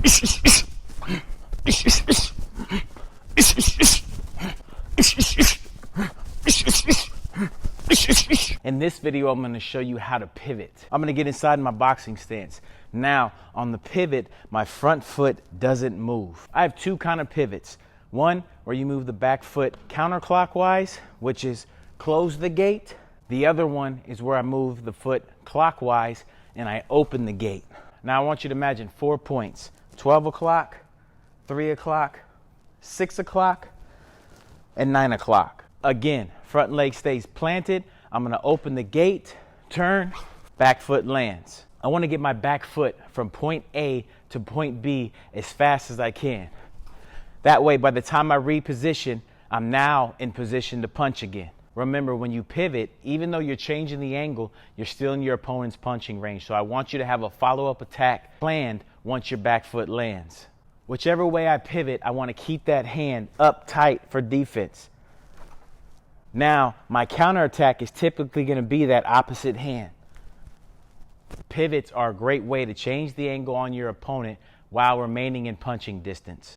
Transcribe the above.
In this video, I'm going to show you how to pivot. I'm going to get inside my boxing stance. Now, on the pivot, my front foot doesn't move. I have two kind of pivots. One, where you move the back foot counterclockwise, which is close the gate. The other one is where I move the foot clockwise and I open the gate. Now I want you to imagine 4 points: 12 o'clock, 3 o'clock, 6 o'clock, and 9 o'clock. Again, front leg stays planted. I'm gonna open the gate, turn, back foot lands. I wanna get my back foot from point A to point B as fast as I can. That way, by the time I reposition, I'm now in position to punch again. Remember, when you pivot, even though you're changing the angle, you're still in your opponent's punching range. So I want you to have a follow-up attack planned once your back foot lands. Whichever way I pivot, I want to keep that hand up tight for defense. Now, my counterattack is typically going to be that opposite hand. Pivots are a great way to change the angle on your opponent while remaining in punching distance.